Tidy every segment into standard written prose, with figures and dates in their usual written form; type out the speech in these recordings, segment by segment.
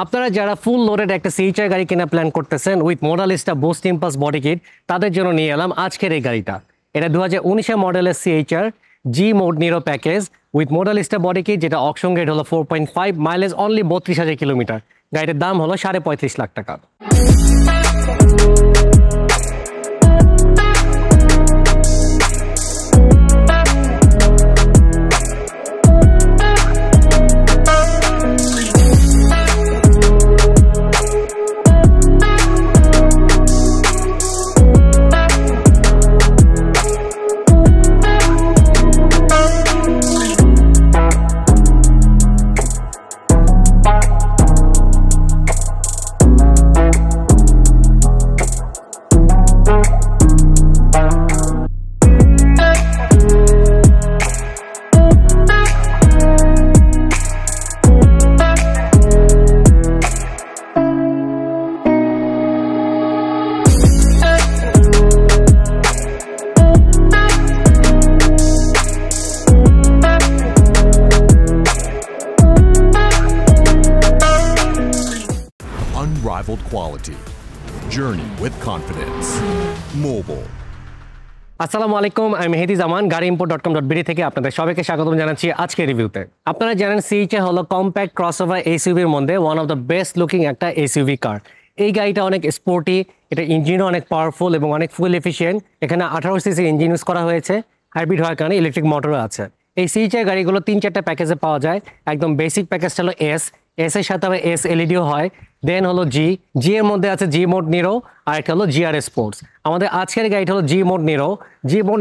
আপনারা যারা full loaded একটা সিএইচআর গাড়ি কেনা প্ল্যান করতেছেন with Modellista boost impulse body kit, তাদের জন্য নিয়ে এলাম আজকের এই গাড়িটা। এটা 2019 মডেলের CHR G mode nero package with Modellista body kit, যেটা অকশন রেট হলো 4.5, মাইলেজ অনলি 32,000 কিলোমিটার। গাড়িটার দাম হলো 35.5 লাখ টাকা। Unrivaled quality. Journey with confidence. Mobile. আসসালামু আলাইকুম, আমি মেহেদি জামান, gaariimport.com.bd থেকে আপনাদের সবাইকে স্বাগতম জানাচ্ছি আজকের রিভিউতে। আপনারা জানেন সিএইচআর হলো কম্প্যাক্ট ক্রসওভার এসইউভির মধ্যে one of the best looking একটা এসইউভি কার। এই গাড়িটা অনেক স্পোর্টি, এটা ইঞ্জিনও অনেক পাওয়ারফুল এবং অনেক ফুল এফিশিয়েন্ট। এখানে 18 সিসি ইঞ্জিন ইউজ করা হয়েছে, হাইব্রিড হওয়ার কারণে ইলেকট্রিক মোটরও আছে। এই সিএইচআর গাড়িগুলো 3-4টা প্যাকেজে পাওয়া যায়। একদম বেসিক প্যাকেজটা হলো এস এর সাথে আবার এস এলইডিও হয়। দেন হলো জি এর মধ্যে আছে জি মোড নিরো, আর একটা হলো জিআর স্পোর্টস। আমাদের আজকের গাড়িটা হলো জি মোড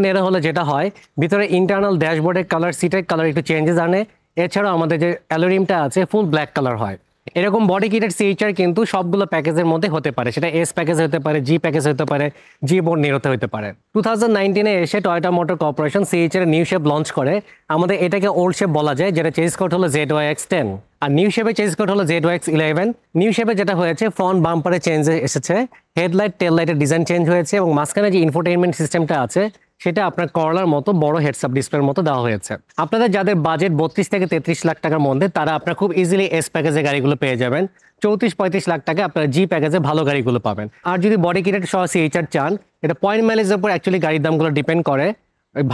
নিরো হলে যেটা হয়, ভিতরে ইন্টারনাল ড্যাশবোর্ডের কালার, সিটের কালার একটু চেঞ্জেস আনে। এছাড়াও আমাদের যে অ্যালুরিমটা আছে ফুল ব্ল্যাক কালার হয়। এরকম বডি কিটের সিএইচআর কিন্তু সবগুলো প্যাকেজের মধ্যে হতে পারে, সেটা এস প্যাকেজ হতে পারে, জি প্যাকেজ হতে পারে, জি মোড নিরোতে হতে পারে। 2019-এ এসে Toyota motor corporation C-HR new shape launch করে। আমাদের এটাকে ওল্ড শেপ বলা যায়, যেটা চেঞ্জ কোড হলো ZYX10, আর নিউ শেপে চেঞ্জ কোড হলো ZYX11। নিউ শেপে যেটা হয়েছে, ফ্রন্ট বাম্পারে চেঞ্জ এসেছে, হেডলাইট টেল লাইটের ডিজাইন চেঞ্জ হয়েছে, এবং মাঝখানে যে ইনফোটেইনমেন্ট সিস্টেমটা আছে সেটা আপনার করলার মতো বড় হেডসআপ ডিসপ্লের মতো দেওয়া হয়েছে। আপনাদের যাদের বাজেট 32 থেকে 33 লাখ টাকার মধ্যে, তারা আপনার খুব ইজিলি এস প্যাকেজে গাড়িগুলো পেয়ে যাবেন। 34-35 লাখ টাকা আপনারা জি প্যাকেজে ভালো গাড়িগুলো পাবেন। আর যদি বডি কিটের সহ সিএইচআর চান, এটা পয়েন্ট মাইলেজের উপর অ্যাকচুয়ালি গাড়ির দামগুলো ডিপেন্ড করে।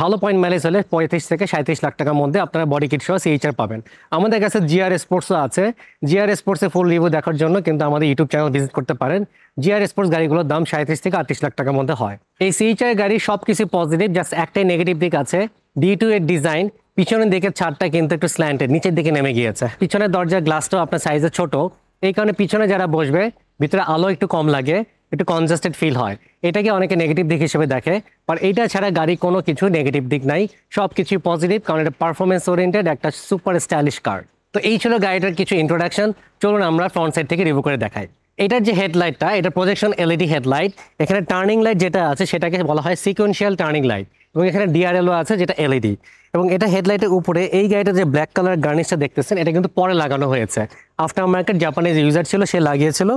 ভালো পয়েন্ট মাইলেজ হলে 35 থেকে 37 লাখ টাকার মধ্যে আপনারা বডি কিট সহ সিএইচআর পাবেন। আমাদের কাছে জিআর স্পোর্টসও আছে। জিআর স্পোর্টসের ফুল রিভিউ দেখার জন্য কিন্তু আমাদের ইউটিউব চ্যানেল ভিজিট করতে পারেন। জিআর স্পোর্টস গাড়িগুলোর দাম 37 থেকে 38 লাখ টাকার মধ্যে হয়। এই সিএইচআর গাড়ির সব কিছু পজিটিভ, জাস্ট একটাই নেগেটিভ দিক আছে। D2 এর ডিজাইন, পিছনের দিকের ছাদটা কিন্তু একটু স্ল্যান্টেড, নিচের দিকে নেমে গিয়েছে। পিছনের দরজার গ্লাসটাও আপনার সাইজে ছোট, এই কারণে পিছনে যারা বসবে ভিতরে আলো একটু কম লাগে, একটু কনজাস্টেড ফিল হয়। এটাকে অনেকে নেগেটিভ দিক হিসেবে দেখে, বাট এইটা ছাড়া গাড়ি কোনো কিছু নেগেটিভ দিক নাই, সব কিছুই পজিটিভ, কারণ এটা পারফরমেন্স ওরিয়েন্টেড একটা সুপার স্টাইলিশ কার। তো এই ছিল গাড়িটার কিছু ইন্ট্রোডাকশন। চলুন আমরা ফ্রন্ট সাইড থেকে রিভিউ করে দেখাই। এটার যে হেডলাইটটা, এটা প্রজেকশন এলইডি হেডলাইট। এখানে টার্নিং লাইট যেটা আছে সেটাকে বলা হয় সিকোয়েন্সিয়াল টার্নিং লাইট, এবং এখানে ডিআরএলও আছে যেটা এলইডি। এবং এটা হেডলাইটের উপরে এই গাড়িটা যে ব্ল্যাক কালার গার্নিশটা দেখতেছেন, এটা কিন্তু পরে লাগানো হয়েছে। আফটার মার্কেট জাপানিজ ইউজার ছিল, সে লাগিয়েছিল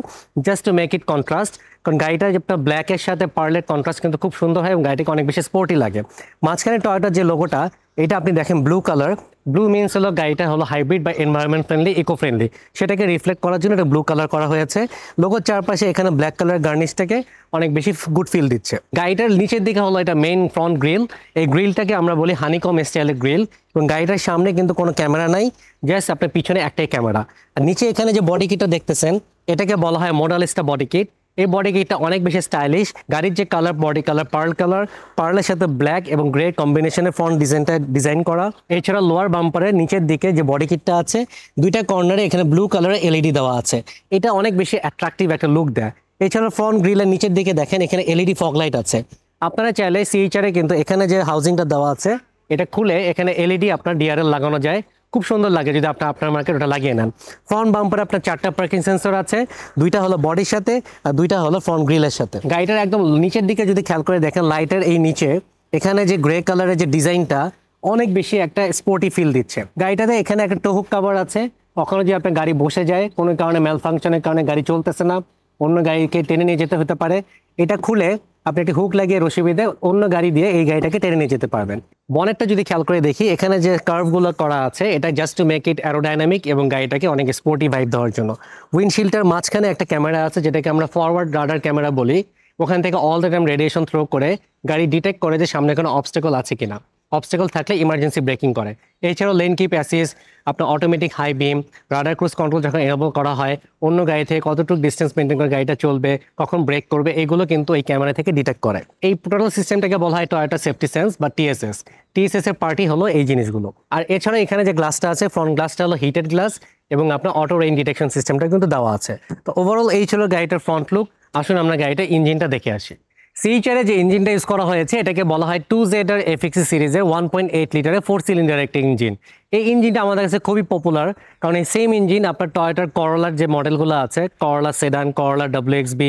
just to make it contrast, কারণ গাড়িটা যেটা ব্ল্যাকের সাথে পার্লের কন্ট্রাস্ট কিন্তু খুব সুন্দর হয় এবং গাড়িটাকে অনেক বেশি স্পোর্টি লাগে। মাঝখানে টয়োটার যে লোগোটা, এটা আপনি দেখেন ব্লু কালার। ব্লু মিনস হলো গাড়িটা হলো হাইব্রিড বা এনভায়রনমেন্ট ফ্রেন্ডলি, ইকো ফ্রেন্ডলি, সেটাকে রিফ্লেক্ট করার জন্য এটা ব্লু কালার করা হয়েছে। লোগোর চারপাশে এখানে ব্ল্যাক কালার গার্নিশটাকে অনেক বেশি গুড ফিল দিচ্ছে। গাড়িটার নিচের দিকে হলো এটা মেইন ফ্রন্ট গ্রিল। এই গ্রিলটাকে আমরা বলি হানিকম স্টাইলের গ্রিল, এবং গাড়িটার সামনে কিন্তু কোনো ক্যামেরা নাই, জাস্ট আপনার পিছনে একটাই ক্যামেরা। আর নিচে এখানে যে বডি কিটটা দেখতেছেন, এটাকে বলা হয় মোডালিস্টা বডি কিট। এই বডি কিটটা অনেক বেশি স্টাইলিশ। গাড়ির যে কালার, বডি কালার পার্লের সাথে ব্ল্যাক এবং গ্রে কম্বিনেশনের ফ্রন্ট ডিজাইনটা ডিজাইন করা। এছাড়া লোয়ার বাম্পারের নিচের দিকে যে বডি কিটটা আছে, দুইটা কর্নারে এখানে ব্লু কালারের এলইডি দেওয়া আছে, এটা অনেক বেশি অ্যাট্রাকটিভ একটা লুক দেয়। এছাড়া ফ্রন্ট গ্রিলের নিচের দিকে দেখেন এখানে এলইডি ফগ লাইট আছে। আপনারা চাইলে সিএইচআর কিন্তু এখানে যে হাউজিংটা দেওয়া আছে, এটা খুলে এখানে এলইডি আপনার ডিআরএল লাগানো যায়, খুব সুন্দর লাগে যদি আপনার মার্কেট ওটা লাগিয়ে নেন। ফ্রন্ট বাম্পারে আপনার 4টা পার্কিং সেন্সর আছে, 2টা হলো বডির সাথে আর 2টা হলো ফ্রন্ট গ্রিলের সাথে। গাড়িটার একদম নিচের দিকে যদি খেয়াল করে দেখেন, লাইটের এই নিচে এখানে যে গ্রে কালারের যে ডিজাইনটা অনেক বেশি একটা স্পোর্টি ফিল দিচ্ছে। গাড়িটাতে এখানে একটা টোহুক কাভার আছে, কখনো যদি আপনার গাড়ি বসে যায়, কোনো কারণে ম্যাল ফাংশনের কারণে গাড়ি চলতেছে না, অন্য গাড়িকে টেনে নিয়ে যেতে হতে পারে। এটা খুলে আপনি একটি হুক লাগিয়ে রশি বেঁধে অন্য গাড়ি দিয়ে এই গাড়িটাকে টেনে নিয়ে যেতে পারবেন। বনেটটা যদি খেয়াল করে দেখি, এখানে যে কার্ভগুলো করা আছে এটা just to make it aerodynamic এবং গাড়িটাকে অনেক স্পোর্টি ভাইব দেওয়ার জন্য। উইন্ডশিল্ডটার মাঝখানে একটা ক্যামেরা আছে যেটাকে আমরা ফরওয়ার্ড রাডার ক্যামেরা বলি। ওখান থেকে all the time radiation throw করে গাড়ি ডিটেক্ট করে যে সামনে কোনো অবস্টেকল আছে কিনা। অবস্টেকল থাকলে ইমার্জেন্সি ব্রেকিং করে। এছাড়াও লেন কিপ অ্যাসিস্ট, আপনার automatic high beam, radar cruise control যখন এনেবল করা হয়, অন্য গাড়ি থেকে কতটুকু ডিস্টেন্স মেনটেন করে গাড়িটা চলবে, কখন ব্রেক করবে, এগুলো কিন্তু এই ক্যামেরা থেকে ডিটেক্ট করে। এই টোটাল সিস্টেমটাকে বলা হয় টয়োটা সেফটি সেন্স বা টিএসএস। টিএসএস এর পার্টি হলো এই জিনিসগুলো। আর এছাড়া এখানে যে গ্লাসটা আছে, ফ্রন্ট গ্লাসটা হলো হিটেড গ্লাস এবং আপনার অটো রেইন ডিটেকশন সিস্টেমটা কিন্তু দেওয়া আছে। তো ওভারঅল এই ছিল গাড়িটার ফ্রন্ট লুক। আসুন আমরা গাড়িটার ইঞ্জিনটা দেখে আসি। সিএইচআর যে ইঞ্জিনটা ইউজ করা হয়েছে এটাকে বলা হয় 2Z এফএক্সি সিরিজের 1.8 লিটারের 4 সিলিন্ডার একটা ইঞ্জিন। এই ইঞ্জিনটা আমাদের কাছে খুবই পপুলার, কারণ এই সেম ইঞ্জিন আপনার টয়োটার করলার যে মডেলগুলো আছে, করলা সেডান, করলা WXB,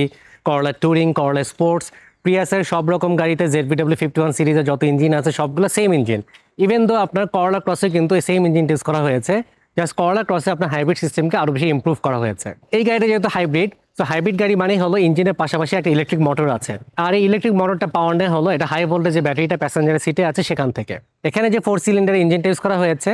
করলা টুরিং, করলা স্পোর্টস, প্রিয়াসের সব রকম গাড়িতে ZBW 51 সিরিজের যত ইঞ্জিন আছে সবগুলো সেম ইঞ্জিন। ইভেন দো আপনার করলা ক্রসে কিন্তু এই সেম ইঞ্জিন ইউজ করা হয়েছে, জাস্ট করলা ক্রসে আপনার হাইব্রিড সিস্টেমকে আরও বেশি ইমপ্রুভ করা হয়েছে। এই গাড়িটা যেহেতু হাইব্রিড, তো হাইব্রিড গাড়ি মানে হলো ইঞ্জিনের পাশাপাশি একটা ইলেকট্রিক মোটর আছে। আর এই ইলেকট্রিক মোটরটা পাওয়ার নেয় হলো এটা হাই ভোল্টেজ যে ব্যাটারিটা প্যাসেঞ্জারের সিটে আছে সেখান থেকে। এখানে যে 4 সিলিন্ডার ইঞ্জিনটা ইউজ করা হয়েছে,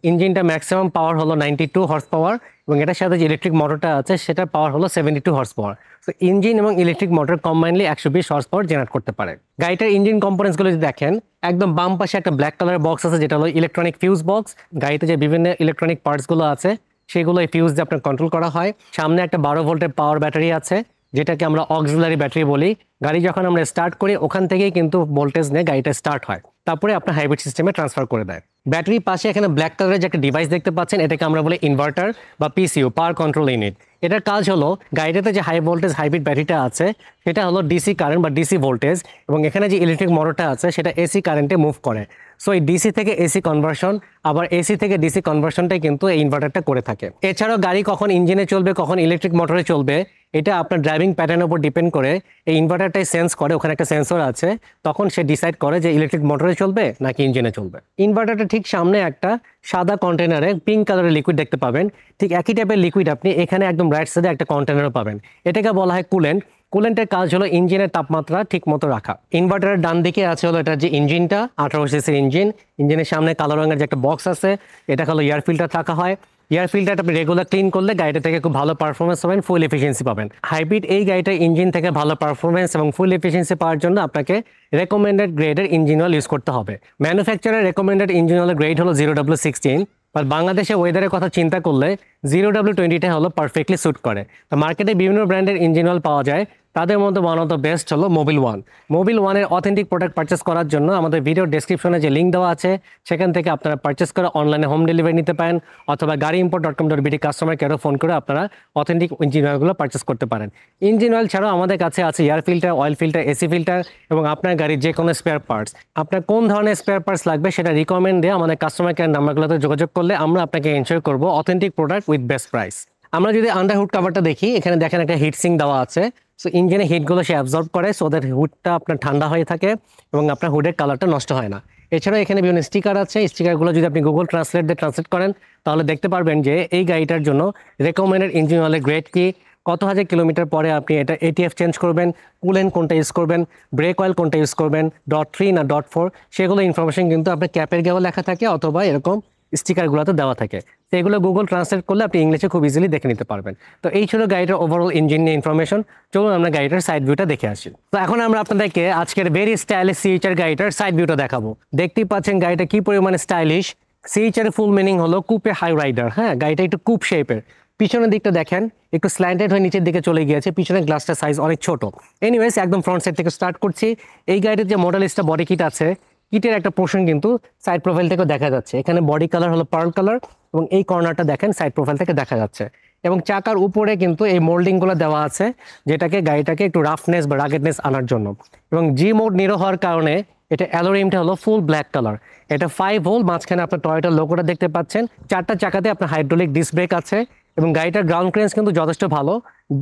ইঞ্জিনটা ম্যাক্সিমাম পাওয়ার হলো 92 হর্স পাওয়ার এবং এটার সাথে যে ইলেকট্রিক মোটরটা আছে সেটার পাওয়ার হলো 72 হর্স পাওয়ার। তো ইঞ্জিন এবং electric motor combinedly 120 horse power generate করতে পারে। গাড়িটার ইঞ্জিন কম্পোনেন্টসগুলো যদি দেখেন, একদম বাম পাশে একটা ব্ল্যাক কালারের বক্স আছে যেটা হলো ইলেকট্রনিক ফিউজ বক্স। গাড়িতে যে বিভিন্ন ইলেকট্রনিক পার্টসগুলো আছে সেগুলো এই ফিউজ দিয়ে আপনার কন্ট্রোল করা হয়। সামনে একটা 12 ভোল্টের পাওয়ার ব্যাটারি আছে যেটাকে আমরা অক্সিলারি ব্যাটারি বলি। গাড়ি যখন আমরা স্টার্ট করি ওখান থেকেই কিন্তু ভোল্টেজ নিয়ে গাড়িটা স্টার্ট হয়, তারপরে আপনার হাইব্রিড সিস্টেমে ট্রান্সফার করে দেয়। ব্যাটারির পাশে এখানে ব্ল্যাক কালারের যে একটা ডিভাইস দেখতে পাচ্ছেন এটাকে আমরা বলি ইনভার্টার বা পিসিইউ, পাওয়ার কন্ট্রোল ইউনিট। এটার কাজ হলো গাড়িটাতে যে হাই ভোল্টেজ হাইব্রিড ব্যাটারিটা আছে সেটা হলো ডিসি কারেন্ট বা ডিসি ভোল্টেজ, এবং এখানে যে ইলেকট্রিক মোটরটা আছে সেটা এসি কারেন্টে মুভ করে। সো এই ডিসি থেকে এসি কনভার্সন, আবার এসি থেকে ডিসি কনভার্সনটাই কিন্তু এই ইনভার্টারটা করে থাকে। এছাড়াও গাড়ি কখন ইঞ্জিনে চলবে কখন ইলেকট্রিক মোটরে চলবে এটা আপনার ড্রাইভিং প্যাটার্নের উপর ডিপেন্ড করে এই ইনভার্টারটাই সেন্স করে। ওখানে একটা সেন্সর আছে, তখন সে ডিসাইড করে যে ইলেকট্রিক মোটরে চলবে নাকি ইঞ্জিনে চলবে। ইনভার্টারটা ঠিক সামনে একটা সাদা কন্টেনারে পিঙ্ক কালারের লিকুইড দেখতে পাবেন। ঠিক একই টাইপের লিকুইড আপনি এখানে একদম রাইট সাইডে একটা কন্টেনারও পাবেন। এটাকে বলা হয় কুলেন্ট। কুলেন্টের কাজ হলো ইঞ্জিনের তাপমাত্রা ঠিক মতো রাখা। ইনভার্টারের ডান দিকে আছে হলো এটার যে ইঞ্জিনটা, 18 সিসির ইঞ্জিন। ইঞ্জিনের সামনে কালো রঙের যে একটা বক্স আছে এটা হলো এয়ার ফিল্টার থাকা হয়। এয়ার ফিল্টারটা আপনি রেগুলার ক্লিন করলে গাড়িটা থেকে খুব ভালো পারফরমেন্স পাবেন, ফুল এফিসিয়েন্সি পাবেন। হাইব্রিড এই গাড়িটার ইঞ্জিন থেকে ভালো পারফরমেন্স এবং ফুল এফিসিয়েন্সি পাওয়ার জন্য আপনাকে রেকমেন্ডেড গ্রেডের ইঞ্জিন অয়েল ইউজ করতে হবে। ম্যানুফ্যাকচারের রেকমেন্ডেড ইঞ্জিন অয়েলের গ্রেড হলো 0W16, বাট বাংলাদেশে ওয়েদারের কথা চিন্তা করলে 0W20টা হলো পারফেক্টলি স্যুট করে। তো মার্কেটে বিভিন্ন ব্র্যান্ডের ইঞ্জিন অয়েল পাওয়া যায়, তাদের মধ্যে ওয়ান অফ দ্য বেস্ট হলো মোবিল ওয়ান। মোবিল ওয়ানের অথেন্টিক প্রোডাক্ট পারচেস করার জন্য আমাদের ভিডিও ডেসক্রিপশনে যে লিঙ্ক দেওয়া আছে সেখান থেকে আপনারা পারচেস করে অনলাইনে হোম ডেলিভারি নিতে পারেন, অথবা gaariimport.com.bd কাস্টমার কেয়ারও ফোন করে আপনারা অথেন্টিক ইঞ্জিন অয়েলগুলো পারচেস করতে পারেন। ইঞ্জিন অয়েল ছাড়াও আমাদের কাছে আছে air filter, oil filter, AC filter এবং আপনার গাড়ির যে কোনো স্পেয়ার পার্টস। আপনার কোন ধরনের স্পেয়ার পার্টস লাগবে সেটা রিকমেন্ড দিয়ে আমাদের কাস্টমার কেয়ার নাম্বারগুলোতে যোগাযোগ করলে আমরা আপনাকে এনশিওর করবো authentic product with best price. আমরা যদি আন্ডার হুড কাভারটা দেখি, এখানে দেখেন একটা হিট সিঙ্ক দেওয়া আছে। সো ইঞ্জিনের হিটগুলো সে অ্যাবজর্ব করে, সো দ্যাট হুডটা আপনার ঠান্ডা হয়ে থাকে এবং আপনার হুডের কালারটা নষ্ট হয় না। এছাড়াও এখানে বিভিন্ন স্টিকার আছে। স্টিকারগুলো যদি আপনি গুগল ট্রান্সলেট দিয়ে ট্রান্সলেট করেন তাহলে দেখতে পারবেন যে এই গাড়িটার জন্য রেকমেন্ডেড ইঞ্জিন অয়েলের গ্রেড কি, কত হাজার কিলোমিটার পরে আপনি এটা এটিএফ চেঞ্জ করবেন, কুলেন্ট কোনটা ইউজ করবেন, ব্রেক অয়েল কোনটা ইউজ করবেন, .3 না .4, সেগুলো ইনফরমেশন কিন্তু আপনার ক্যাপের গায়েও লেখা থাকে অথবা এরকম স্টিকারগুলোতে দেওয়া থাকে। তো এগুলো গুগল ট্রান্সলেট করলে আপনি ইংলিশে খুব ইজিলি দেখে নিতে পারবেন। তো এই ছিল গাড়িটার ওভারঅল ইঞ্জিন নিয়ে ইনফরমেশন। চলুন আমরা গাড়িটার সাইড ভিউটা দেখে আসি। তো এখন আমরা আপনাদেরকে আজকের ভেরি স্টাইলিশ সিএইচআর গাড়িটার সাইড ভিউটা দেখাবো। দেখতেই পাচ্ছেন গাড়িটা কি পরিমাণে স্টাইলিশ। সিএইচআর ফুল মিনিং হলো কুপে হাই রাইডার। হ্যাঁ, গাড়িটা একটু কুপ শেপের। পিছনের দিকটা দেখেন একটু স্ল্যান্টেড হয়ে নিচের দিকে চলে গিয়েছে, পিছনের গ্লাসটার সাইজ অনেক ছোট। এনিওয়েজ একদম ফ্রন্ট সাইড থেকে স্টার্ট করছি। এই গাড়িটির যে মডেলিস্টটা বডি কিট আছে, কিটের একটা পোর্শন কিন্তু সাইড প্রোফাইল থেকে দেখা যাচ্ছে। এখানে বডি কালার হলো পার্ল কালার এবং এই কর্নারটা দেখেন সাইড প্রোফাইল থেকে দেখা যাচ্ছে। এবং চাকার উপরে কিন্তু এই মোল্ডিংগুলো দেওয়া আছে যেটাকে গাড়িটাকে একটু রাফনেস বা রাগেডনেস আনার জন্য। এবং জি মোড নিরো হওয়ার কারণে এটা অ্যালোরিমটা হলো ফুল ব্ল্যাক কালার। এটা 5 হোল, মাঝখানে আপনার টয়োটার লোগোটা দেখতে পাচ্ছেন। 4টা চাকাতে আপনার হাইড্রোলিক ডিস্ক ব্রেক আছে এবং গাড়িটার গ্রাউন্ড ক্লিয়ারেন্স কিন্তু যথেষ্ট ভালো,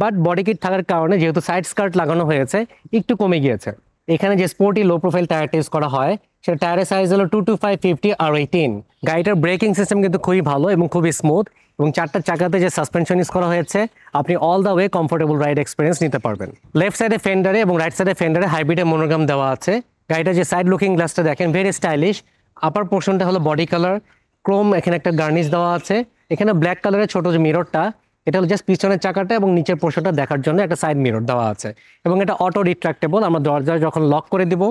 বাট বডি কিট থাকার কারণে যেহেতু সাইড স্কার্ট লাগানো হয়েছে একটু কমে গিয়েছে। এখানে যে স্পোর্টি লো প্রোফাইল টায়ারটা ইউজ করা হয় সেটা টায়ারের সাইজ হলো 225/50 R18। গাড়িটার ব্রেকিং সিস্টেম কিন্তু খুবই ভালো এবং খুবই স্মুথ। এবং চারটা চাকাতে যে সাসপেনশন ইউজ করা হয়েছে আপনি all the way comfortable ride experience নিতে পারবেন। লেফট সাইডে ফেন্ডারে এবং রাইট সাইডে ফেন্ডারে হাইব্রিডের মনোগ্রাম দেওয়া আছে। গাড়িটা যে সাইড লুকিং গ্লাসটা দেখেন ভেরি স্টাইলিশ। আপার পোর্শনটা হলো বডি কালার, ক্রোম এখানে একটা গার্নিশ দেওয়া আছে। এখানে ব্ল্যাক কালারের ছোট যে মিররটা এটা হলো জাস্ট পিছনের চাকাটা এবং নিচের পোর্শনটা দেখার জন্য একটা সাইড মিরর দেওয়া আছে এবং এটা অটো রিট্রাক্টেবল। আমরা দরজা যখন লক করে দিব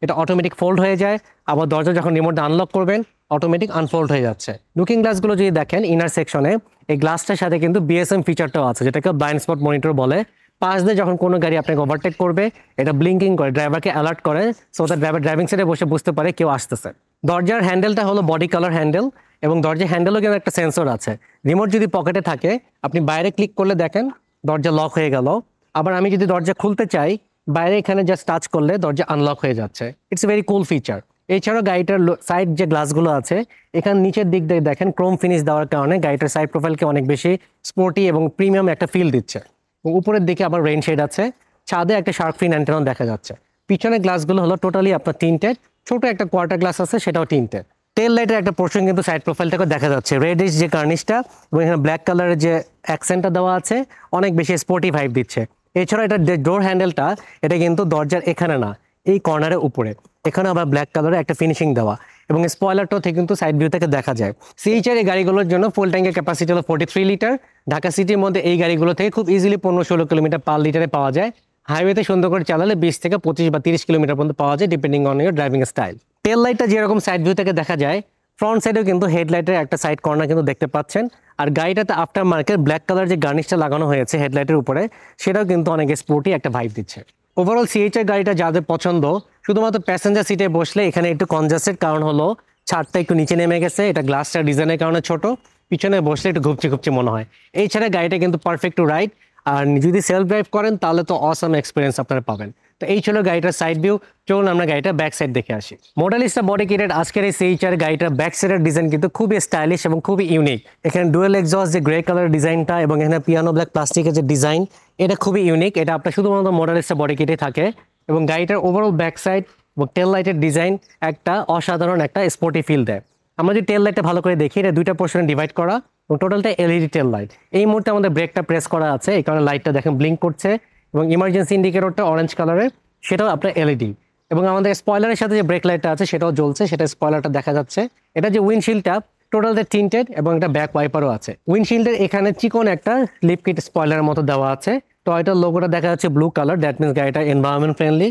এটা অটোমেটিক ফোল্ড হয়ে যায়, আবার দরজা যখন রিমোট আনলক করবেন অটোমেটিক আনফোল্ড হয়ে যাচ্ছে। লুকিং গ্লাসগুলো যদি দেখেন ইনার সেকশনে এই গ্লাসটার সাথে কিন্তু বিএসএম ফিচারটাও আছে যেটাকে ব্লাইন্ড স্পট মনিটর বলে। পাশ দিয়ে যখন কোনো গাড়ি আপনাকে ওভারটেক করবে এটা ব্লিঙ্কিং করে ড্রাইভারকে অ্যালার্ট করে, সো দ্যাট ড্রাইভার ড্রাইভিং সিটে বসে বুঝতে পারে কেউ আসতেছে। দরজার হ্যান্ডেলটা হলো বডি কালার হ্যান্ডেল এবং দরজার হ্যান্ডেলও কিন্তু একটা সেন্সর আছে। রিমোট যদি পকেটে থাকে আপনি বাইরে ক্লিক করলে দেখেন দরজা লক হয়ে গেল। আবার আমি যদি দরজা খুলতে চাই বাইরে এখানে জাস্ট টাচ করলে দরজা আনলক হয়ে যাচ্ছে। It's very cool feature. এছাড়াও গাড়িটার সাইড যে গ্লাসগুলো আছে এখানে নিচের দিক দিয়ে দেখেন ক্রোম ফিনিশ দেওয়ার কারণে গাড়িটার সাইড প্রোফাইলকে অনেক বেশি স্পোর্টি এবং প্রিমিয়াম একটা ফিল দিচ্ছে। উপরের দিকে আবার রেইন শেড আছে, ছাদে একটা শার্ক ফিন অ্যান্টেনা দেখা যাচ্ছে। পিছনের গ্লাসগুলো হলো টোটালি আপনার টিন্টেড, ছোট একটা কোয়ার্টার গ্লাস আছে সেটাও টিন্টেড। টেল লাইটের একটা পোর্শন কিন্তু সাইড প্রোফাইলটাকে দেখা যাচ্ছে, রেডিশ যে কার্নিশটা এবং এখানে ব্ল্যাক কালারের যে অ্যাকসেন্টটা দেওয়া আছে অনেক বেশি স্পোর্টি ভাইব দিচ্ছে। এছাড়া এটা যে ডোর হ্যান্ডেলটা এটা কিন্তু দরজার এখানে না এই কর্নারের উপরে, এখানে আবার ব্ল্যাক কালারের একটা ফিনিশিং দেওয়া এবং স্পয়লারটাও থেকে কিন্তু সাইড ভিউ থেকে দেখা যায়। সিএইচআর এই গাড়িগুলোর জন্য ফুল ট্যাঙ্কের ক্যাপাসিটি হলো 43 লিটার। ঢাকা সিটির মধ্যে এই গাড়িগুলো থেকে খুব ইজিলি 15-16 কিলোমিটার পার লিটারে পাওয়া যায়। হাইওয়েতে সুন্দর করে চালালে 20 থেকে 25 বা 30 কিলোমিটার পর্যন্ত পাওয়া যায় depending on your driving style. Tail লাইটটা যেরকম সাইড ভিউ থেকে দেখা যায় ফ্রন্ট সাইডেও কিন্তু হেডলাইটের একটা সাইড কর্নার কিন্তু দেখতে পাচ্ছেন। আর গাড়িটাতে আফটার মার্কেট ব্ল্যাক কালার যে গার্নিশটা লাগানো হয়েছে হেডলাইটের উপরে সেটাও কিন্তু অনেক স্পোর্টি একটা ভাইব দিচ্ছে। ওভারঅল সিএইচআর গাড়িটা যাদের পছন্দ শুধুমাত্র প্যাসেঞ্জার সিটে বসলে এখানে একটু কনজাস্টেড, কারণ হলো ছাদটা একটু নিচে নেমে গেছে, এটা গ্লাসটা ডিজাইনের কারণে ছোট, পিছনে বসলে একটু ঘুপচি ঘুপচি মনে হয়। এছাড়া গাড়িটা কিন্তু পারফেক্ট টু রাইড, আর যদি সেলফ ড্রাইভ করেন তাহলে তো অসাম এক্সপিরিয়েন্স আপনারা পাবেন। তো এই ছিল গাড়িটার সাইড ভিউ। চলুন আমরা গাড়িটা ব্যাক সাইড দেখে আসি। মডেলিস্টা বডি কিটেড আজকের এই সিএইচআর গাড়িটার ব্যাক সাইডের ডিজাইন কিন্তু খুবই স্টাইলিশ এবং খুবই ইউনিক। এখানে ডুয়েল এক্সস্ট যে গ্রে কালার ডিজাইনটা এবং এখানে পিয়ানো ব্ল্যাক প্লাস্টিকের যে ডিজাইন এটা খুবই ইউনিক। এটা আপনার শুধুমাত্র মডেলিস্টা বডি কিটে থাকে এবং গাড়িটার ওভারঅল ব্যাক সাইড এবং টেল লাইটের ডিজাইন একটা অসাধারণ একটা স্পোর্টি ফিল দেয়। আমরা যদি টেল লাইটটা ভালো করে দেখি এটা দুইটা পোর্শনে ডিভাইড করা এবং টোটালটা এলইডি টেল লাইট। এই মুহূর্তে আমাদের ব্রেকটা প্রেস করা আছে, এই কারণে লাইটটা দেখেন ব্লিঙ্ক করছে এবং ইমার্জেন্সি ইন্ডিকেটরটা অরেঞ্জ কালারের, সেটাও আপনার এলইডি। এবং আমাদের স্পয়লারের সাথে যে ব্রেক লাইটটা আছে সেটাও জ্বলছে, সেটা স্পয়লারটা দেখা যাচ্ছে। এটা যে উইন্ডশিল্ডটা টোটালটা টিন্টেড এবং একটা ব্যাক ওয়াইপারও আছে। উইন্ডশিল্ডের এখানে চিকন একটা লিপ কিট স্পয়লারের মতো দেওয়া আছে। টয়োটার লোগোটা দেখা যাচ্ছে ব্লু কালার, দ্যাট মিনস গাড়িটা এনভায়রনমেন্ট ফ্রেন্ডলি।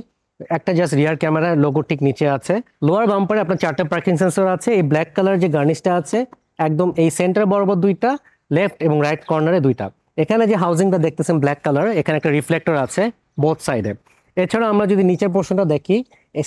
একটা জাস্ট রিয়ার ক্যামেরার লোগো ঠিক নিচে আছে। লোয়ার বাম্পারে আপনার 4টা পার্কিং সেন্সর আছে। এই ব্ল্যাক কালার যে গার্নিশটা আছে একদম এই সেন্টার বরাবর 2টা, লেফট এবং রাইট কর্নারে 2টা। এখানে যে হাউজিংটা দেখতেছেন ব্ল্যাক কালার, এখানে একটা রিফ্লেক্টর আছে বোথ সাইডে। এছাড়া আমরা যদি নিচের পোর্শনটা দেখি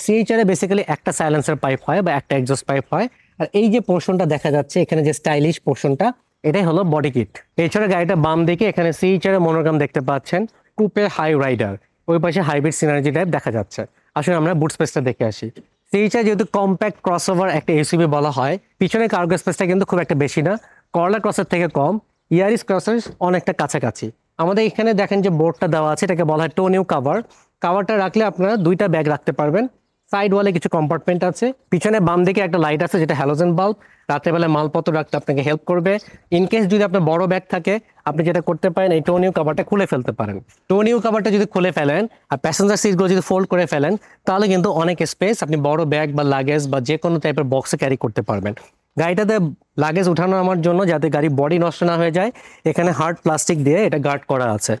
সিএইচআর এ বেসিক্যালি একটা সাইলেন্সার পাইপ হয় বা একটা এক্সস্ট পাইপ হয়। আর এই যে পোর্শনটা দেখা যাচ্ছে এখানে যে স্টাইলিশ পোর্শনটা এটাই হলো বডি কিট। এছাড়া গাড়িটা বাম দিকে এখানে সিএইচআর এর মনোগ্রাম দেখতে পাচ্ছেন, কুপে হাই রাইডার, ওই পাশে হাইব্রিড সিনার্জি টাইপ দেখা যাচ্ছে। আসলে আমরা বুট স্পেসটা দেখে আসি। সিএইচআর যেহেতু কম্প্যাক্ট ক্রসওভার একটা এসইউভি বলা হয়, পিছনে কার্গো স্পেসটা কিন্তু খুব একটা বেশি না, করলা ক্রসের থেকে কম, ইয়ারিস ক্রসের অনেকটা কাছাকাছি। আমাদের এখানে দেখেন যে বোর্ডটা দেওয়া আছে এটাকে বলা হয় টোনিউ কাভার। কাভারটা রাখলে আপনারা 2টা ব্যাগ রাখতে পারবেন। সাইড ওয়ালে কিছু কম্পার্টমেন্ট আছে, পিছনে বাম দিকে একটা লাইট আছে যেটা হ্যালোজেন বাল্ব, রাত্রেবেলা মালপত্র রাখতে আপনাকে হেল্প করবে। ইনকেস যদি আপনার বড় ব্যাগ থাকে আপনি যেটা করতে পারেন এই টোনিউ কাভারটা খুলে ফেলতে পারেন। টোনিউ কাভারটা যদি খুলে ফেলেন আর প্যাসেঞ্জার সিটগুলো যদি ফোল্ড করে ফেলেন তাহলে কিন্তু অনেক স্পেস আপনি বড় ব্যাগ বা লাগেজ বা যে কোনো টাইপের বক্সে ক্যারি করতে পারবেন। গাড়িটাতে লাগেজ উঠানো আমার জন্য যাতে গাড়ি বডি নষ্ট না হয়ে যায় এখানে হার্ড প্লাস্টিক দিয়ে এটা গার্ড করা আছে।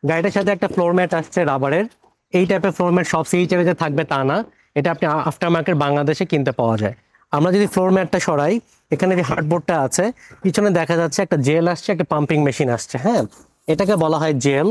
গাড়িটার সাথে একটা ফ্লোর ম্যাট আসছে রাবারের। এই টাইপের ফ্লোর ম্যাট সব সিএইচআর এ থাকবে তা না, এটা আপনি আফটার মার্কেট বাংলাদেশে কিনতে পাওয়া যায়। আমরা যদি ফ্লোর ম্যাটটা সরাই এখানে যে হার্ডবোর্ডটা আছে পিছনে দেখা যাচ্ছে একটা জেল আসছে, একটা পাম্পিং মেশিন আসছে। হ্যাঁ, এটাকে বলা হয় জেল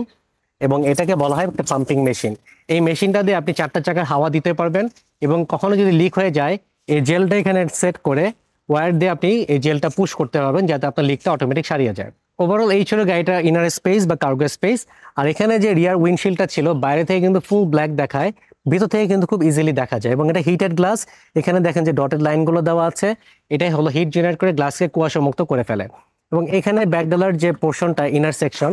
এবং এটাকে বলা হয় একটা পাম্পিং মেশিন। এই মেশিনটা দিয়ে আপনি 4টা চাকার হাওয়া দিতে পারবেন এবং কখনো যদি লিক হয়ে যায় এই জেলটা এখানে সেট করে ওয়্যার দিয়ে আপনি এই জেলটা পুশ করতে পারবেন যাতে আপনার লিকটা অটোমেটিক সারিয়ে যায়। ওভারঅল এই ছিল গাড়িটার ইনার স্পেস বা কার্গো স্পেস। আর এখানে যে রিয়ার উইন্ডশিল্ডটা ছিল বাইরে থেকে কিন্তু ফুল ব্ল্যাক দেখায়, ভিতর থেকে কিন্তু খুব ইজিলি দেখা যায় এবং এটা হিটেড গ্লাস। এখানে দেখেন যে ডটেড লাইনগুলো দেওয়া আছে, এটাই হলো হিট জেনারেট করে গ্লাসকে কুয়াশা মুক্ত করে ফেলে। এবং এখানে ব্যাকডালার যে পোর্শনটা ইনার সেকশন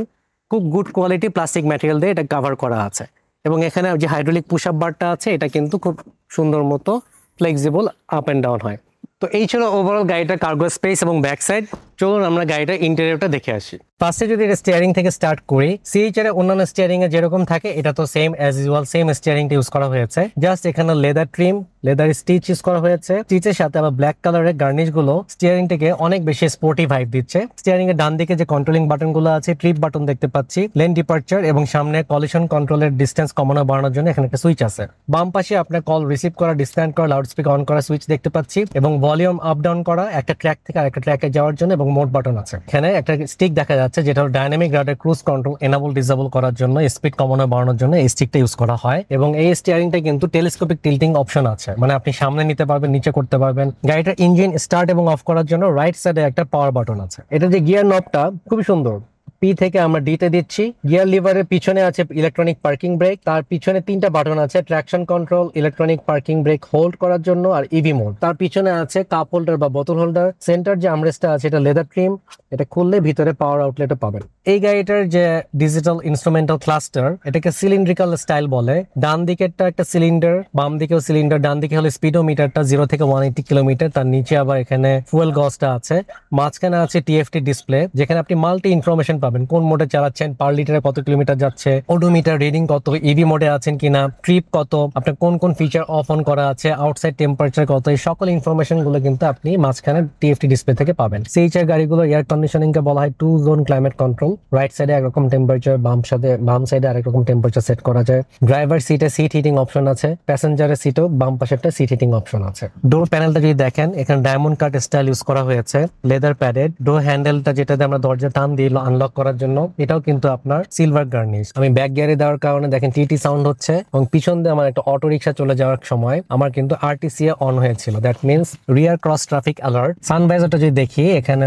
খুব গুড কোয়ালিটি প্লাস্টিক ম্যাটেরিয়াল দিয়ে এটা কভার করা আছে এবং এখানে যে হাইড্রোলিক পুশ আপ বারটা আছে এটা কিন্তু খুব সুন্দর মতো ফ্লেক্সিবল আপ অ্যান্ড ডাউন হয়। তো এই ছিল ওভারঅল গাড়িটার কার্গো স্পেস এবং ব্যাক সাইড। চলুন আমরা গাড়িটার ইন্টেরিয়রটা দেখে আসি। ফার্স্টে যদি এটা স্টিয়ারিং থেকে স্টার্ট করি, সিএইচআর এর অন্যান্য স্টিয়ারিং এ যেরকম থাকে এটা তো সেম অ্যাজ ইউজুয়াল সেম স্টিয়ারিংটা ইউজ করা হয়েছে। জাস্ট এখানে leather trim, leather stitch use করা হয়েছে। স্টিচের সাথে আবার ব্ল্যাক কালারের গার্নিশ গুলো স্টিয়ারিংটাকে অনেক বেশি স্পোর্টি ভাইব দিচ্ছে। স্টিয়ারিং এর ডান দিকে যে কন্ট্রোলিং বাটন গুলো আছে, ট্রিপ বাটন দেখতে পাচ্ছি, লেন ডিপার্চার এবং সামনে কলিশন কন্ট্রোলের ডিস্টেন্স কমানো বাড়ানোর জন্য এখানে একটা সুইচ আছে। বাম পাশে আপনার কল রিসিভ করা, ডিসকানেক্ট করা, লাউড স্পিকার অন করা সুইচ দেখতে পাচ্ছি এবং ভলিউম আপ ডাউন করা একটা ট্র্যাক থেকে আরেকটা ট্র্যাকে যাওয়ার জন্য এবং মোড বাটন আছে। এখানে একটা স্টিক দেখা যাচ্ছে যেটা হলো dynamic radar cruise control enable disable করার জন্য, স্পিড কমানো বাড়ানোর জন্য এই স্টিকটা ইউজ করা হয়। এবং এই স্টিয়ারিংটা কিন্তু টেলিস্কোপিক টিল্টিং অপশন আছে, মানে আপনি সামনে নিতে পারবেন, নিচে করতে পারবেন। গাড়িটার ইঞ্জিন স্টার্ট এবং অফ করার জন্য রাইট সাইডে একটা পাওয়ার বাটন আছে। এটা যে গিয়ার নবটা খুবই সুন্দর, পি থেকে আমরা ডি তে দিচ্ছি। গিয়ার লিভারের পিছনে আছে ইলেকট্রনিক পার্কিং ব্রেক, তার পিছনে 3টা বাটন আছে, traction control, electronic parking break hold করার জন্য আর ইভি মোড। তার পিছনে আছে কাপ হোল্ডার বা বোতল হোল্ডার। সেন্টার যে আমরেস্টটা আছে এটা লেদার ট্রিম, এটা খুললে ভিতরে পাওয়ার আউটলেটও পাবেন। এই গাড়িটার যে ডিজিটাল ইনস্ট্রুমেন্টাল ক্লাস্টার, এটাকে সিলিন্ড্রিক্যাল স্টাইল বলে। ডান দিকেরটা একটা সিলিন্ডার, বাম দিকেও সিলিন্ডার। ডান দিকে হলো স্পিডোমিটারটা 0 থেকে 180 কিলোমিটার, তার নিচে আবার এখানে ফুয়েল গজটা আছে। মাঝখানে আছে টিএফটি ডিসপ্লে, যেখানে আপনি মাল্টি ইনফরমেশন পাবেন, কোন মোডে চালাচ্ছেন, পার লিটারে কত কিলোমিটার যাচ্ছে, ওডোমিটার রিডিং কত, ইভি মোডে আছেন কিনা, ট্রিপ কত, আপনার কোন কোন ফিচার অফ অন করা আছে, আউটসাইড টেম্পারেচার কত, এই সকল ইনফরমেশন গুলো কিন্তু আপনি মাঝখানে টিএফটি ডিসপ্লে থেকে পাবেন। সিএইচআর গাড়িগুলো এয়ার কন্ডিশনিং কে বলা হয় 2 জোন ক্লাইমেট কন্ট্রোল। রাইট সাইডে একরকম টেম্পারেচার, বাম সাইডে আরেক রকম টেম্পারেচার সেট করা যায়। ড্রাইভার সিটে সিট হিটিং অপশন আছে, প্যাসেঞ্জারের সিটও বাম পাশে একটা সিট হিটিং অপশন আছে। ডোর প্যানেলটা যদি দেখেন, এখানে ডায়মন্ড কাট স্টাইল ইউজ করা হয়েছে, লেদার প্যাডেড। ডোর হ্যান্ডেলটা যেটাতে আমরা দরজা টান দিয়ে আনলক করার জন্য, এটাও কিন্তু আপনার সিলভার গার্নিশ। আমি ব্যাক গিয়ারে দেওয়ার কারণে দেখেন টিটি সাউন্ড হচ্ছে, এবং পিছন দিয়ে আমার একটা অটো রিক্সা চলে যাওয়ার সময় আমার কিন্তু আরটিসিএ অন হয়েছিল, that means rear cross traffic alert. সানভাইজারটা যদি দেখি, এখানে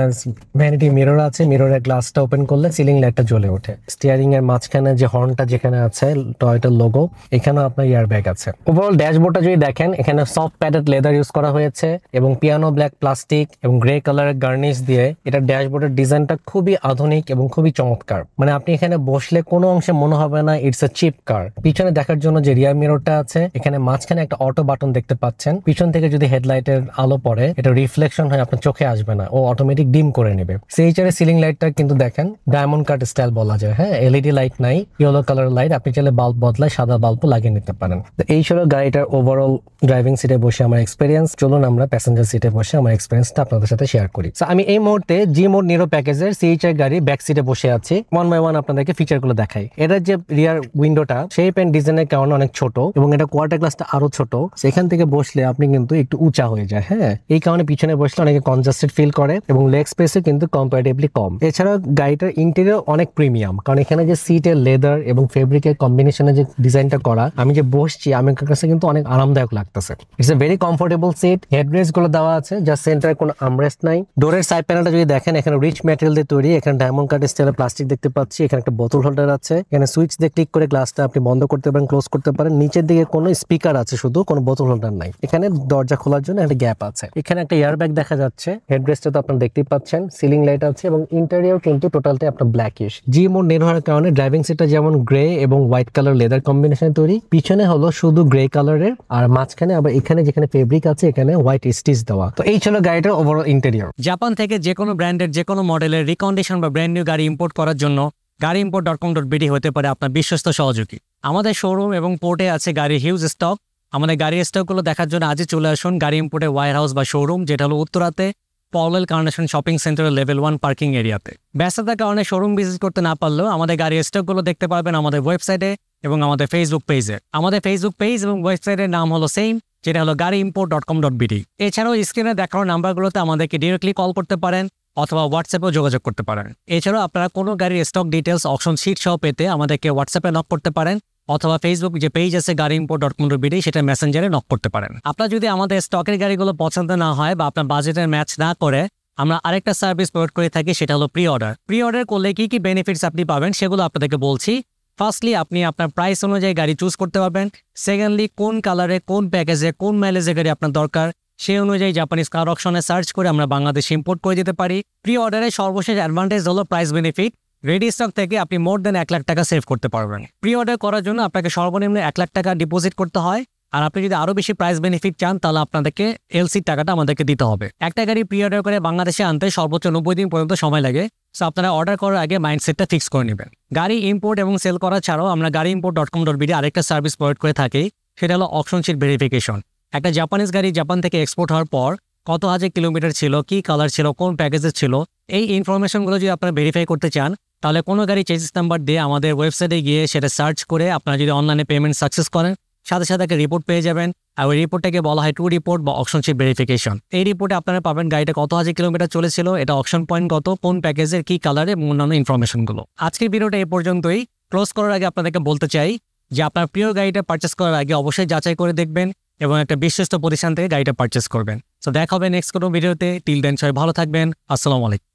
ভ্যানিটি মিরর আছে, মিররের গ্লাসটা ওপেন করলে সিলিং লাইটটা জ্বলে ওঠে। স্টিয়ারিং এর মাঝখানে যে হর্নটা যেখানে আছে টয়োটার লোগো, এখানেও আপনার ইয়ার ব্যাগ আছে। ওভারঅল ড্যাশবোর্ডটা যদি দেখেন, এখানে সফট প্যাডেড লেদার ইউজ করা হয়েছে এবং পিয়ানো ব্ল্যাক প্লাস্টিক এবং গ্রে কালারের গার্নিশ দিয়ে এটা ড্যাশবোর্ডের ডিজাইনটা খুবই আধুনিক এবং খুবই চমৎকার। মানে আপনি এখানে বসলে কোনো অংশে মনে হবে না ইটস এ চিপ কার। পিছনে দেখার জন্য যে রিয়ার মিররটা আছে, এখানে মাঝখানে একটা অটো বাটন দেখতে পাচ্ছেন। পিছন থেকে যদি হেডলাইটের আলো পড়ে, এটা রিফ্লেকশন হয়ে আপনার চোখে আসবে না, ও অটোমেটিক ডিম করে নেবে। সিএইচআর এর সিলিং লাইটটা কিন্তু দেখেন ডায়মন্ড কাট স্টাইল বলা যায়, হ্যাঁ, এলইডি লাইট নাই, ইয়েলো কালার লাইট। আপনি চাইলে বাল্ব বদলায় সাদা বাল্বও লাগিয়ে নিতে পারেন। তো এই ছিল গাড়িটার ওভারঅল ড্রাইভিং সিটে বসে আমার এক্সপিরিয়েন্স। চলুন আমরা প্যাসেঞ্জার সিটে বসে আমার এক্সপিরিয়েন্সটা আপনাদের সাথে শেয়ার করি। আমি এই মুহূর্তে জি মোড নিরো প্যাকেজের সিএইচআর গাড়ি ব্যাক সিটে বসে আছি। 1 বাই 1 আপনাদেরকে ফিচার গুলো দেখাই। এটার যে রিয়ার উইন্ডোটা শেপ এন্ড ডিজাইনের কারণে অনেক ছোট এবং এটা কোয়ার্টার গ্লাসটা আরো ছোট। সেখান থেকে বসলে আপনি কিন্তু একটু উঁচা হয়ে যায়, হ্যাঁ, এই কারণে পিছনে বসলে অনেকে কনজাস্টেড ফিল করে এবং লেগ স্পেসও কিন্তু কম্পারেটিভলি কম। এছাড়া গাড়িটার ইন্টেরিয়র অনেক প্রিমিয়াম, কারণ এখানে যে সিটের লেদার এবং ফেব্রিকের কম্বিনেশনে যে ডিজাইনটা করা, আমি যে বসছি আমার কাছে কিন্তু অনেক আরামদায়ক লাগতেছে। It's a very comfortable seat. Headrest গুলো দেওয়া আছে, যা সেন্টারে কোনো আর্মরেস্ট নাই। ডোরের সাইড প্যানেলটা যদি দেখেন, এখানে রিচ ম্যাটেরিয়াল দিয়ে তৈরি। এখানে ডায়মন্ড কাট স্টাইলের প্লাস্টিক দেখতে পাচ্ছি। এখানে একটা বোতল হোল্ডার আছে। এখানে সুইচ দিয়ে ক্লিক করে গ্লাসটা আপনি বন্ধ করতে পারেন, ক্লোজ করতে পারেন। নিচের দিকে কোনো স্পিকার আছে, শুধু কোনো বোতল হোল্ডার নাই। এখানে দরজা খোলার জন্য একটা গ্যাপ আছে। এখানে একটা এয়ার ব্যাগ দেখা যাচ্ছে। হেডরেস্টটা তো আপনারা দেখতেই পাচ্ছেন। সিলিং লাইট আছে এবং ইন্টেরিয়র কিন্তু টোটালটাই আপনার ব্ল্যাকিশ। জি মোড নির্ভরের কারণে ড্রাইভিং সিটটা যেমন গ্রে এবং হোয়াইট কালার লেদার কম্বিনেশনে তৈরি, পিছনে হলো শুধু গ্রে কালারের, আর মাঝখানে আবার এখানে যেখানে ফেব্রিক আছে এখানে হোয়াইট স্টিচ দেওয়া। তো এই ছিল গাড়িটার ওভারঅল ইন্টেরিয়র। জাপান থেকে যে কোনো ব্র্যান্ডের যে কোনো মডেলের রিকন্ডিশন বা ব্র্যান্ড নিউ গাড়ি ইম্পোর্ট করার জন্য গাড়িimport.com.bd হতে পারে আপনার বিশ্বস্ত সহযোগী। আমাদের শোরুম এবং পোর্টে আছে গাড়ির হিউজ স্টক। আমাদের গাড়ির স্টকগুলো দেখার জন্য আজই চলে আসুন গাড়ি ইম্পোর্টের ওয়্যার হাউস বা শোরুম, যেটা হলো উত্তরাতে পওয়েল কার্নেশন শপিং সেন্টারের লেভেল 1 পার্কিং এরিয়াতে। ব্যস্ততার কারণে শোরুম ভিজিট করতে না পারলেও আমাদের গাড়ির স্টকগুলো দেখতে পারবেন আমাদের ওয়েবসাইটে এবং আমাদের ফেসবুক পেজে। আমাদের ফেসবুক পেজ এবং ওয়েবসাইটের নাম হলো সেম, যেটা হলো গাড়িimport.com.bd। এছাড়াও স্ক্রিনে দেখানো নাম্বারগুলোতে আমাদেরকে ডিরেক্টলি কল করতে পারেন অথবা হোয়াটসঅ্যাপেও যোগাযোগ করতে পারেন। এছাড়াও আপনারা কোনো গাড়ির স্টক ডিটেলস, অপশন শিট সহ পেতে আমাদেরকে হোয়াটসঅ্যাপে নক করতে পারেন অথবা ফেসবুক যে পেজ আছে গাড়িimport.com.bd সেটা মেসেঞ্জারে নক করতে পারেন। আপনার যদি আমাদের স্টকের গাড়িগুলো পছন্দ না হয় বা আপনার বাজেটের ম্যাচ না করে, আমরা আরেকটা সার্ভিস প্রোভাইড করে থাকি, সেটা হলো প্রি অর্ডার। প্রি অর্ডার করলে কি কি বেনিফিটস আপনি পাবেন সেগুলো আপনাদেরকে বলছি। ফার্স্টলি, আপনি আপনার প্রাইস অনুযায়ী গাড়ি চুজ করতে পারবেন। সেকেন্ডলি, কোন কালারে, কোন প্যাকেজে, কোন মাইলেজে গাড়ি আপনার দরকার সেই অনুযায়ী জাপানিজ কার অকশনে সার্চ করে আমরা বাংলাদেশে ইম্পোর্ট করে দিতে পারি। প্রি অর্ডারের সর্বশেষ অ্যাডভান্টেজ হলো প্রাইস বেনিফিট। রেডি স্টক থেকে আপনি মোর দেন 1 লাখ টাকা সেভ করতে পারবেন। প্রি অর্ডার করার জন্য আপনাকে সর্বনিম্ন 1 লাখ টাকা ডিপোজিট করতে হয়, আর আপনি যদি আরও বেশি প্রাইস বেনিফিট চান তাহলে আপনাদেরকে এলসির টাকাটা আমাদেরকে দিতে হবে। একটা গাড়ি প্রি অর্ডার করে বাংলাদেশে আনতে সর্বোচ্চ 90 দিন পর্যন্ত সময় লাগে। সো আপনারা অর্ডার করার আগে মাইন্ডসেটটা ফিক্স করে নেবেন। গাড়ি ইম্পোর্ট এবং সেল করা ছাড়াও আমরা gaariimport.com.bd আরেকটা সার্ভিস প্রোভাইড করে থাকি, সেটা হলো অপশন শিট ভেরিফিকেশন। একটা জাপানিজ গাড়ি জাপান থেকে এক্সপোর্ট হওয়ার পর কত হাজার কিলোমিটার ছিল, কি কালার ছিল, কোন প্যাকেজের ছিল, এই ইনফরমেশনগুলো যদি আপনারা ভেরিফাই করতে চান তাহলে কোনো গাড়ি চেসিস নাম্বার দিয়ে আমাদের ওয়েবসাইটে গিয়ে সেটা সার্চ করে আপনারা যদি অনলাইনে পেমেন্ট সাকসেস করেন সাথে সাথে একটা রিপোর্ট পেয়ে যাবেন। আর ওই রিপোর্টটাকে বলা হয় টু রিপোর্ট বা অপশন শিট ভেরিফিকেশন। এই রিপোর্টে আপনারা পাবেন গাড়িটা কত হাজার কিলোমিটার চলেছিল, এটা অপশন পয়েন্ট কত, কোন প্যাকেজের কি কালারে এবং অন্যান্য ইনফরমেশনগুলো। আজকের ভিডিওটা এই পর্যন্তই। ক্লোজ করার আগে আপনাদেরকে বলতে চাই যে আপনার প্রিয় গাড়িটা পারচেস করার আগে অবশ্যই যাচাই করে দেখবেন এবং একটা বিশ্বস্ত প্রতিষ্ঠান থেকে গাড়িটা পারচেস করবেন। তো দেখা হবে নেক্সট কোনো ভিডিওতে। টিল দেন সবাই ভালো থাকবেন। আসসালামু আলাইকুম।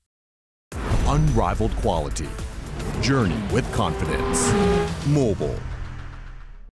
Unrivaled quality. Journey with confidence. Mobile.